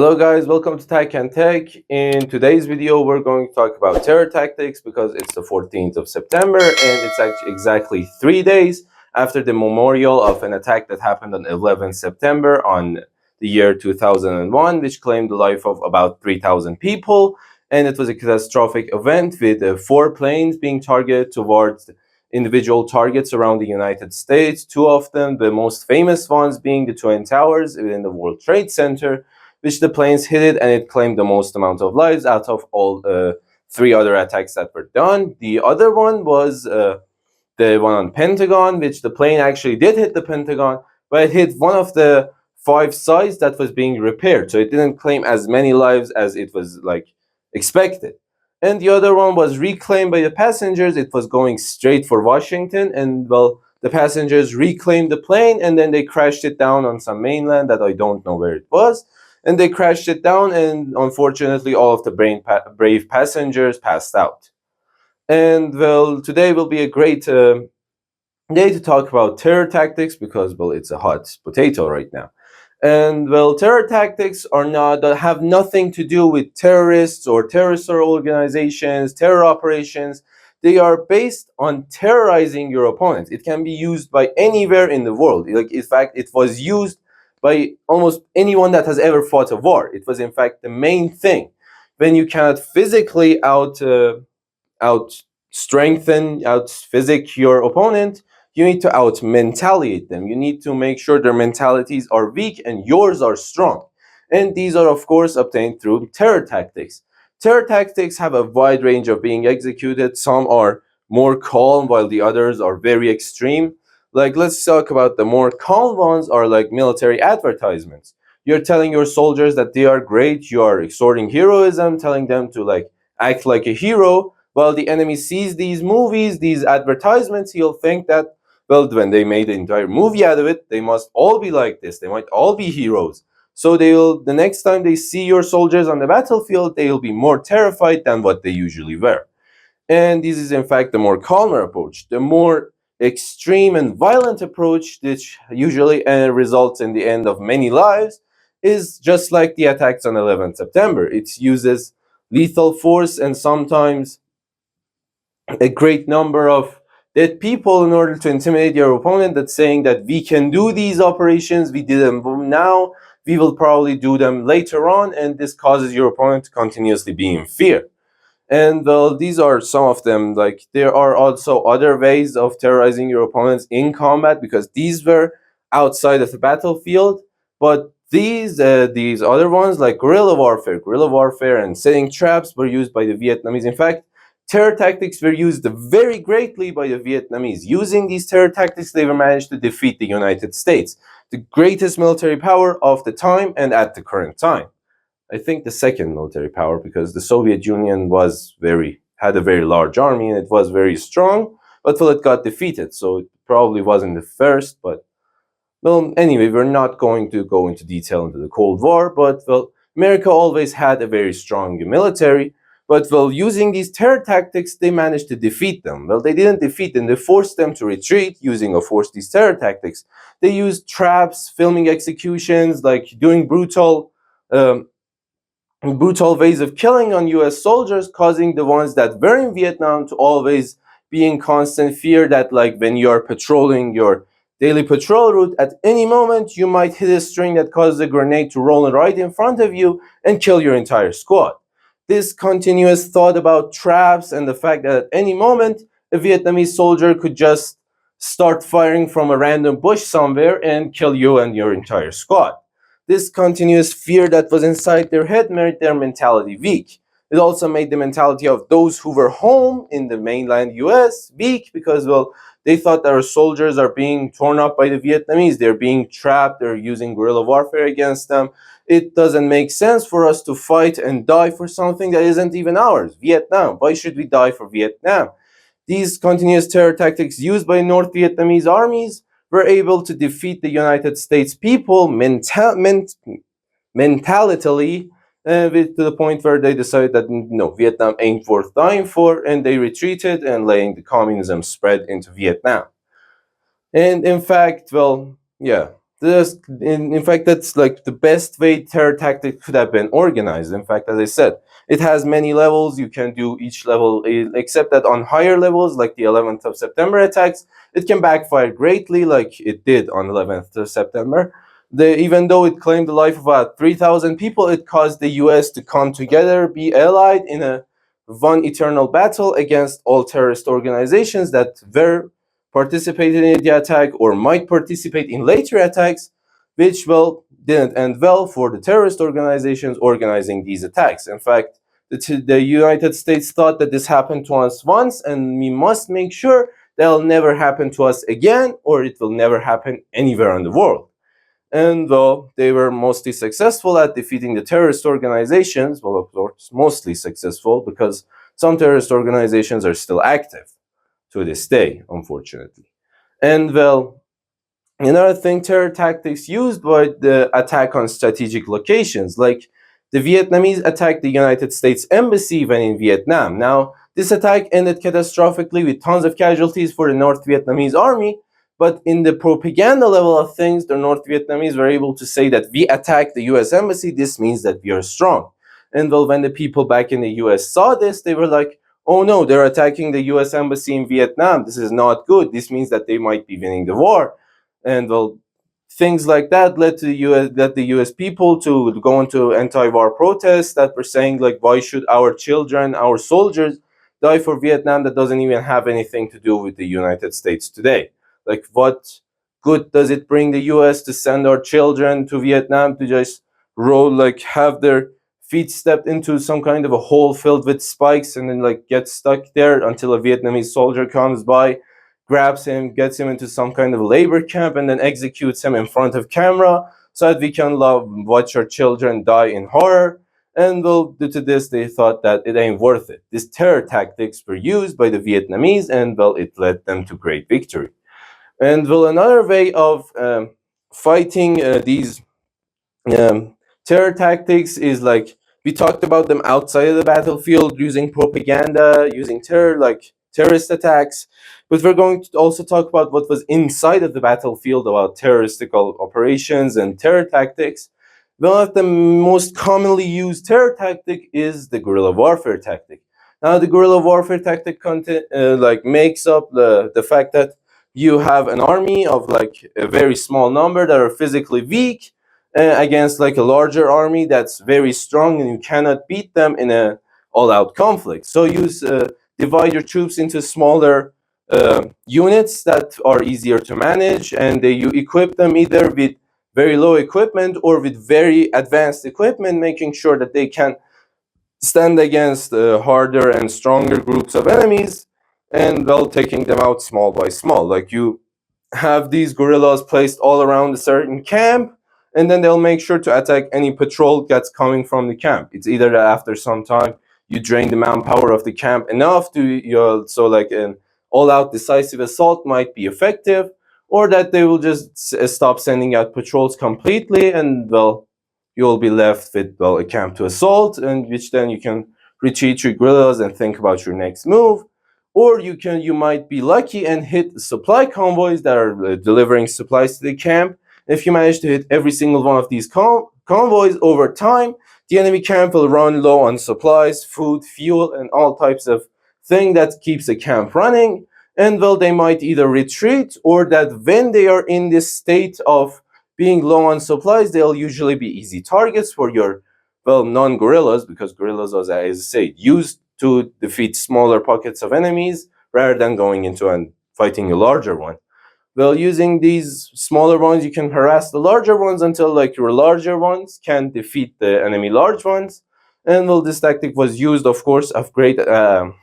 Hello guys, welcome to Tech and Tech. In today's video, we're going to talk about terror tactics because it's the 14th of September and it's actually exactly 3 days after the memorial of an attack that happened on 11th September on the year 2001, which claimed the life of about 3,000 people. And it was a catastrophic event with 4 planes being targeted towards individual targets around the United States. 2 of them, the most famous ones being the Twin Towers within the World Trade Center, which the planes hit it and it claimed the most amount of lives out of all 3 other attacks that were done. The other one was the one on Pentagon, which the plane actually did hit the Pentagon, but it hit one of the 5 sites that was being repaired, so it didn't claim as many lives as it was expected. And the other one was reclaimed by the passengers. It was going straight for Washington, and the passengers reclaimed the plane and then they crashed it down on some mainland that I don't know where it was, and they crashed it down, and unfortunately all of the brave passengers passed out. And today will be a great day to talk about terror tactics because it's a hot potato right now. And terror tactics have nothing to do with terrorists or terrorist organizations, terror operations. They are based on terrorizing your opponents. It can be used by anywhere in the world. In fact, it was used by almost anyone that has ever fought a war. It was in fact the main thing. When you cannot physically out strengthen, out physic your opponent, you need to out mentaliate them. You need to make sure their mentalities are weak and yours are strong. And these are, of course, obtained through terror tactics. Terror tactics have a wide range of being executed. Some are more calm while the others are very extreme. Let's talk about the more calm ones are like military advertisements. You're telling your soldiers that they are great. You are exhorting heroism, telling them to act like a hero. While the enemy sees these movies, these advertisements, he'll think that, when they made an entire movie out of it, they must all be like this. They might all be heroes. So the next time they see your soldiers on the battlefield, they'll be more terrified than what they usually were. And this is in fact the more calmer approach. The more extreme and violent approach, which usually results in the end of many lives, is just like the attacks on 11th September. It uses lethal force and sometimes a great number of dead people in order to intimidate your opponent, that's saying that we can do these operations, we did them now, we will probably do them later on, and this causes your opponent to continuously be in fear. And these are some of them. There are also other ways of terrorizing your opponents in combat, because these were outside of the battlefield, but these other ones like guerrilla warfare and setting traps were used by the Vietnamese. In fact, terror tactics were used very greatly by the Vietnamese. Using these terror tactics, they were managed to defeat the United States, the greatest military power of the time and at the current time. I think the second military power, because the Soviet Union had a very large army and it was very strong, but it got defeated, so it probably wasn't the first. But anyway, we're not going to go into detail into the Cold War, but America always had a very strong military. But using these terror tactics, they managed to defeat them. They didn't defeat them, they forced them to retreat using, of course, these terror tactics. They used traps, filming executions, doing brutal ways of killing on US soldiers, causing the ones that were in Vietnam to always be in constant fear that when you're patrolling your daily patrol route, at any moment you might hit a string that causes a grenade to roll right in front of you and kill your entire squad. This continuous thought about traps and the fact that at any moment a Vietnamese soldier could just start firing from a random bush somewhere and kill you and your entire squad. This continuous fear that was inside their head made their mentality weak. It also made the mentality of those who were home in the mainland US weak, because they thought that our soldiers are being torn up by the Vietnamese. They're being trapped. They're using guerrilla warfare against them. It doesn't make sense for us to fight and die for something that isn't even ours. Vietnam. Why should we die for Vietnam? These continuous terror tactics used by North Vietnamese armies were able to defeat the United States people mentally, to the point where they decided that no, Vietnam ain't worth dying for, and they retreated and letting the communism spread into Vietnam. And in fact, yeah, In fact, that's like the best way terror tactic could have been organized. In fact, as I said, it has many levels. You can do each level, except that on higher levels, like the 11th of September attacks, it can backfire greatly, like it did on 11th of September. Even though it claimed the life of about 3,000 people, it caused the US to come together, be allied in a one eternal battle against all terrorist organizations that were participated in the attack or might participate in later attacks, which well didn't end well for the terrorist organizations organizing these attacks. In fact, the United States thought that this happened to us once, and we must make sure that'll never happen to us again, or it will never happen anywhere in the world. And though they were mostly successful at defeating the terrorist organizations, well, of course, mostly successful because some terrorist organizations are still active to this day, unfortunately. And well, another thing, terror tactics used by the attack on strategic locations, like the Vietnamese attacked the United States Embassy when in Vietnam. Now, this attack ended catastrophically with tons of casualties for the North Vietnamese army, but in the propaganda level of things, the North Vietnamese were able to say that we attacked the US Embassy, this means that we are strong. And well, when the people back in the US saw this, they were like, oh no, they're attacking the US Embassy in Vietnam. This is not good. This means that they might be winning the war. And well, things like that led to the US people to go into anti-war protests that were saying like, why should our children, our soldiers die for Vietnam that doesn't even have anything to do with the United States today? Like, what good does it bring the US to send our children to Vietnam to just roll, like have their feet stepped into some kind of a hole filled with spikes and then like get stuck there until a Vietnamese soldier comes by, grabs him, gets him into some kind of labor camp, and then executes him in front of camera so that we can watch our children die in horror. And well, due to this, they thought that it ain't worth it. These terror tactics were used by the Vietnamese, and well, it led them to great victory. And well, another way of fighting these um, terror tactics is like we talked about them outside of the battlefield, using propaganda, using terror, like terrorist attacks. But we're going to also talk about what was inside of the battlefield about terroristical operations and terror tactics. One of the most commonly used terror tactic is the guerrilla warfare tactic. Now, the guerrilla warfare tactic like makes up the fact that you have an army of like a very small number that are physically weak against like a larger army that's very strong, and you cannot beat them in a all-out conflict. So divide your troops into smaller units that are easier to manage, and you equip them either with very low equipment or with very advanced equipment, making sure that they can stand against harder and stronger groups of enemies, and well, taking them out small by small. Like you have these guerrillas placed all around a certain camp, and then they'll make sure to attack any patrol that's coming from the camp. It's either that after some time you drain the manpower of the camp enough to so like an all-out decisive assault might be effective, or that they will just stop sending out patrols completely, and well, you'll be left with well a camp to assault, and which then you can retreat your guerrillas and think about your next move. Or you might be lucky and hit supply convoys that are delivering supplies to the camp. If you manage to hit every single one of these convoys over time, the enemy camp will run low on supplies, food, fuel, and all types of thing that keeps the camp running. And well, they might either retreat, or that when they are in this state of being low on supplies, they'll usually be easy targets for your well non-guerrillas, because guerrillas, as I say, used to defeat smaller pockets of enemies rather than going into and fighting a larger one. Well, using these smaller ones, you can harass the larger ones until like your larger ones can defeat the enemy large ones. And well, this tactic was used, of course, of great effect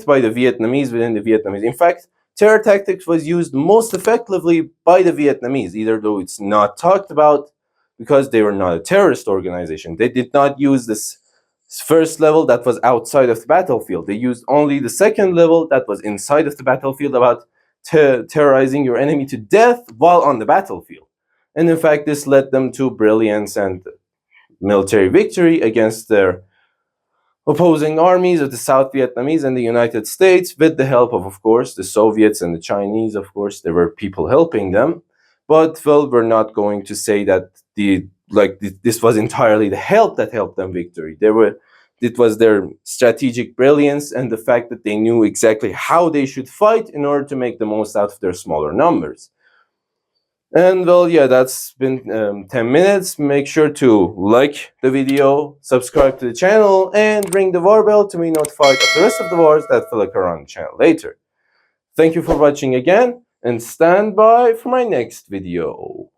by the Vietnamese within the Vietnamese. In fact, terror tactics was used most effectively by the Vietnamese, either though it's not talked about because they were not a terrorist organization. They did not use this first level that was outside of the battlefield. They used only the second level that was inside of the battlefield, about terrorizing your enemy to death while on the battlefield. And in fact, this led them to brilliance and military victory against their opposing armies of the South Vietnamese and the United States, with the help of course, the Soviets and the Chinese. Of course, there were people helping them. But well, we're not going to say that this was entirely the help that helped them victory. It was their strategic brilliance and the fact that they knew exactly how they should fight in order to make the most out of their smaller numbers. And well, yeah, that's been 10 minutes. Make sure to like the video, subscribe to the channel, and ring the war bell to be notified of the rest of the wars that will occur on the channel later. Thank you for watching again, and stand by for my next video.